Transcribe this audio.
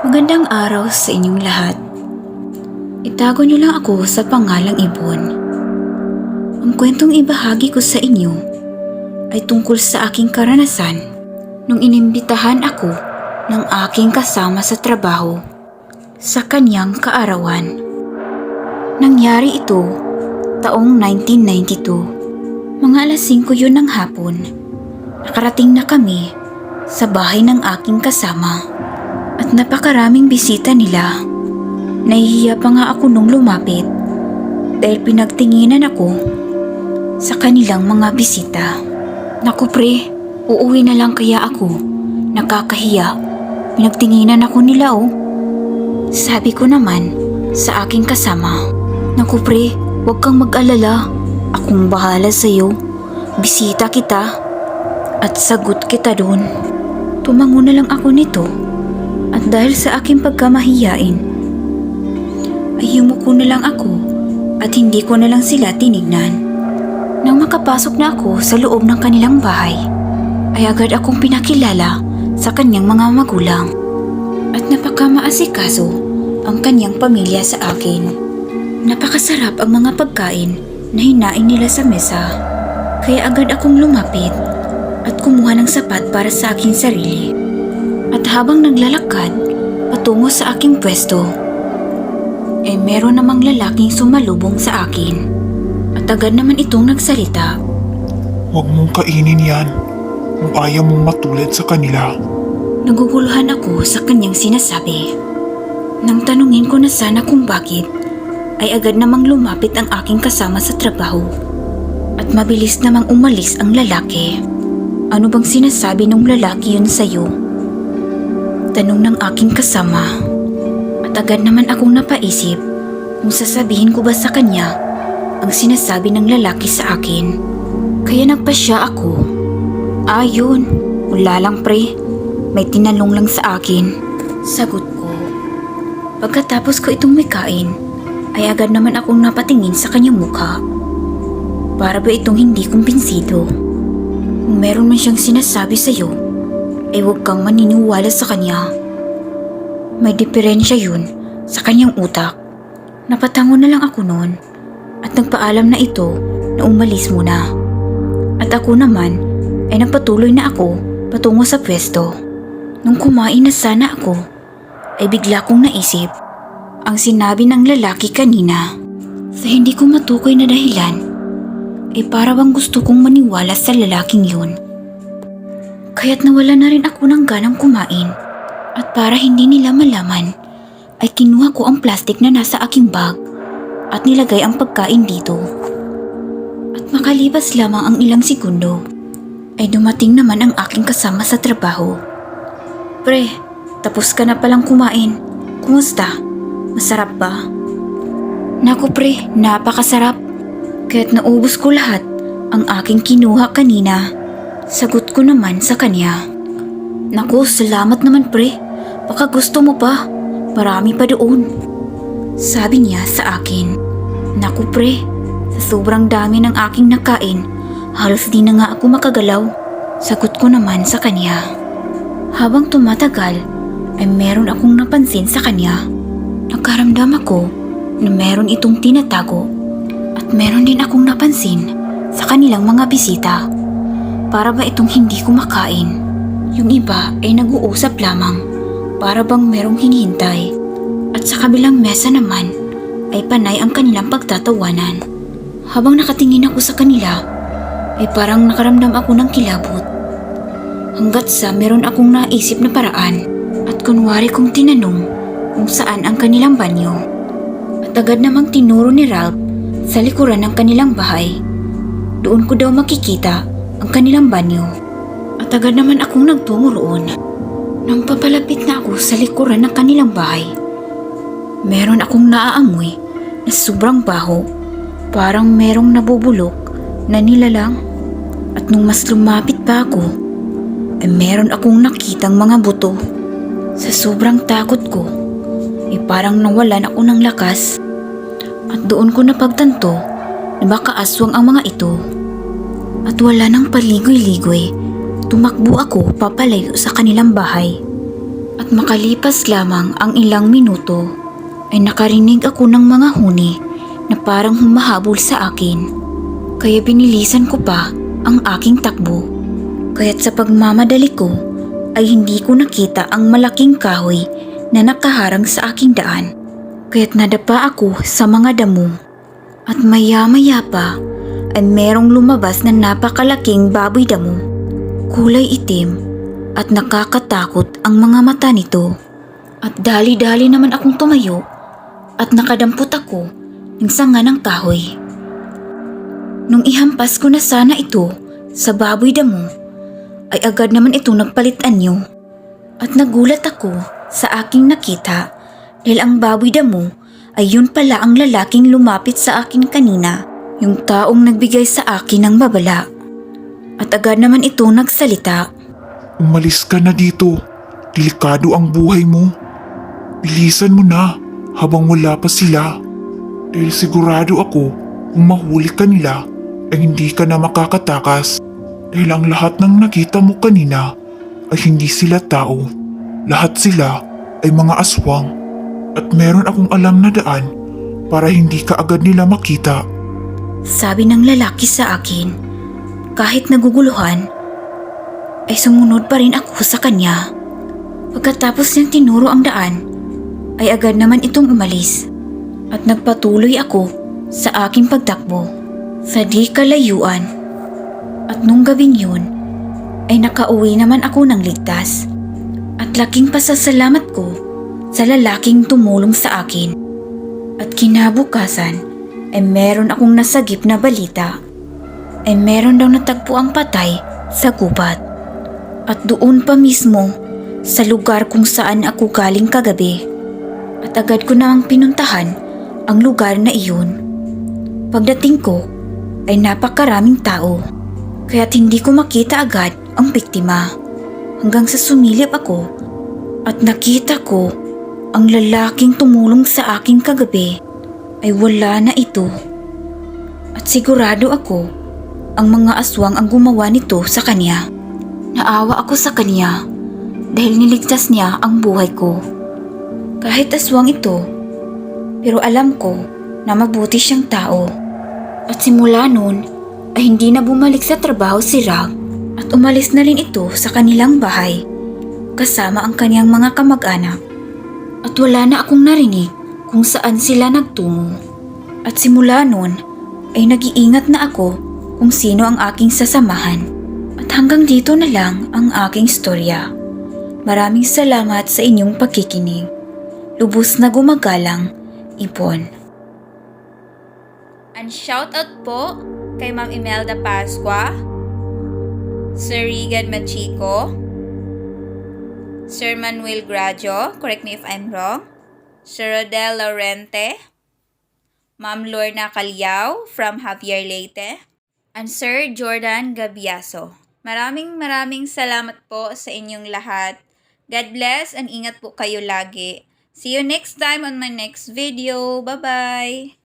Magandang araw sa inyong lahat. Itago niyo lang ako sa pangalang Ibon. Ang kwentong ibahagi ko sa inyo ay tungkol sa aking karanasan nung inimbitahan ako ng aking kasama sa trabaho sa kanyang kaarawan. Nangyari ito taong 1992. Mga alas 5 yun ng hapon. Nakarating na kami sa bahay ng aking kasama at napakaraming bisita nila. Nahihiya pa nga ako nung lumapit dahil pinagtinginan ako sa kanilang mga bisita. Naku pre, uuwi na lang kaya ako. Nakakahiya. Pinagtinginan ako nila oh. Sabi ko naman sa aking kasama, naku pre, huwag kang mag-alala. Akong bahala sa'yo. Bisita kita. At sagot kita dun. Tumango na lang ako nito. At dahil sa aking pagkamahiyain, ay yumuko na lang ako at hindi ko na lang sila tinignan. Nang makapasok na ako sa loob ng kanilang bahay, ay agad akong pinakilala sa kanyang mga magulang. At napakamaasikaso ang kanyang pamilya sa akin. Napakasarap ang mga pagkain na hinain nila sa mesa. Kaya agad akong lumapit at kumuha ng sapat para sa aking sarili. At habang naglalakad patungo sa aking pwesto, meron namang lalaking sumalubong sa akin. At agad naman itong nagsalita. Huwag mong kainin yan kung ayaw mong matulad sa kanila. Naguguluhan ako sa kanyang sinasabi. Nang tanungin ko na sana kung bakit, ay agad namang lumapit ang aking kasama sa trabaho. At mabilis namang umalis ang lalaki. Ano bang sinasabi ng lalaki yun sa'yo? Tanong ng aking kasama. At agad naman akong napaisip kung sasabihin ko ba sa kanya ang sinasabi ng lalaki sa akin. Kaya nagpasya ako. Yun. Wala lang pre. May tinanong lang sa akin. Sagot ko. Pagkatapos ko itong mikain, ay agad naman akong napatingin sa kanyang mukha. Para ba itong hindi kumbinsido? Kung meron man siyang sinasabi sa'yo, ay huwag kang maniniwala sa kanya. May diferensya yun sa kanyang utak. Napatango na lang ako noon at nagpaalam na ito na umalis muna. At ako naman ay nagpatuloy na ako patungo sa pwesto. Nung kumain na sana ako, ay bigla kong naisip ang sinabi ng lalaki kanina. Sa hindi ko matukoy na dahilan, ay para bang gusto kong maniwala sa lalaking yun. Kaya't nawala na rin ako ng ganang kumain at para hindi nila malaman ay kinuha ko ang plastic na nasa aking bag at nilagay ang pagkain dito. At makalipas lamang ang ilang segundo ay dumating naman ang aking kasama sa trabaho. Pre, tapos ka na palang kumain. Kumusta? Masarap ba? Naku pre, napakasarap. Kaya't naubos ko lahat ang aking kinuha kanina. Sagot ko naman sa kanya. Naku, salamat naman pre. Baka gusto mo pa. Marami pa doon. Sabi niya sa akin. Naku pre, sa sobrang dami ng aking nakain, halos di na nga ako makagalaw. Sagot ko naman sa kanya. Habang tumatagal, ay meron akong napansin sa kanya. Nagkaramdam ako na meron itong tinatago. At meron din akong napansin sa kanilang mga bisita. Para ba itong hindi kumakain? Yung iba ay nag-uusap lamang. Para bang merong hinihintay. At sa kabilang mesa naman ay panay ang kanilang pagtatawanan. Habang nakatingin ako sa kanila, ay parang nakaramdam ako ng kilabot. Hanggat sa meron akong naisip na paraan at kunwari kong tinanong kung saan ang kanilang banyo. At agad namang tinuro ni Ralph sa likuran ng kanilang bahay. Doon ko daw makikita ang kanilang banyo. At agad naman akong nagtungo roon. Nang papalapit na ako sa likuran ng kanilang bahay, meron akong naaamoy na sobrang baho. Parang merong nabubulok na nilalang. At nung mas lumapit pa ako, ay meron akong nakitang mga buto. Sa sobrang takot ko, ay parang nawalan ako ng lakas. At doon ko napagtanto na baka aswang ang mga ito. At wala nang paligoy-ligoy, tumakbo ako papalayo sa kanilang bahay. At makalipas lamang ang ilang minuto ay nakarinig ako ng mga huni na parang humahabol sa akin. Kaya binilisan ko pa ang aking takbo. Kaya't sa pagmamadali ko ay hindi ko nakita ang malaking kahoy na nakaharang sa aking daan. Kaya't nadapa ako sa mga damo. At maya-maya pa ay merong lumabas na napakalaking baboy damo. Kulay itim at nakakatakot ang mga mata nito. At dali-dali naman akong tumayo at nakadampot ako ng sanga ng kahoy. Nung ihampas ko na sana ito sa baboy damo, ay agad naman ito nagpalit anyo. At nagulat ako sa aking nakita dahil ang baboy damo ay yun pala ang lalaking lumapit sa akin kanina, yung taong nagbigay sa akin ng babala. At agad naman ito nagsalita. Umalis ka na dito. Delikado ang buhay mo. Bilisan mo na habang wala pa sila. Dahil sigurado ako kung mahuli ka nila ay hindi ka na makakatakas. Dahil ang lahat ng nakita mo kanina ay hindi sila tao. Lahat sila ay mga aswang. At meron akong alam na daan para hindi ka agad nila makita. Sabi ng lalaki sa akin. Kahit naguguluhan, ay sumunod pa rin ako sa kanya. Pagkatapos niyang tinuro ang daan, ay agad naman itong umalis. At nagpatuloy ako sa aking pagtakbo sa di kalayuan. At nung gabing yun, ay nakauwi naman ako ng ligtas. At laking pasasalamat ko sa lalaking tumulong sa akin. At kinabukasan ay meron akong nasagip na balita. Ay meron daw natagpo ang patay sa gubat. At doon pa mismo sa lugar kung saan ako galing kagabi. At agad ko namang pinuntahan ang lugar na iyon. Pagdating ko ay napakaraming tao. Kaya't hindi ko makita agad ang biktima. Hanggang sa sumilip ako at nakita ko ang lalaking tumulong sa akin kagabi ay wala na ito. At sigurado ako ang mga aswang ang gumawa nito sa kanya. Naawa ako sa kanya dahil niligtas niya ang buhay ko. Kahit aswang ito, pero alam ko na mabuti siyang tao. At simula noon ay hindi na bumalik sa trabaho si Rag at umalis na rin ito sa kanilang bahay kasama ang kanyang mga kamag-anak. At wala na akong narinig kung saan sila nagtungo. At simula noon ay nag-iingat na ako kung sino ang aking sasamahan. At hanggang dito na lang ang aking storya. Maraming salamat sa inyong pagkikinig. Lubos na gumagalang, Ipon. And shoutout po kay Ma'am Imelda Pascua, Sir Regan Machico, Sir Manuel Gradio, correct me if I'm wrong, Sir Rodel Laurente, Ma'am Lorna Calyao from Javier Leyte, and Sir Jordan Gabiaso. Maraming salamat po sa inyong lahat. God bless and ingat po kayo lagi. See you next time on my next video. Bye-bye!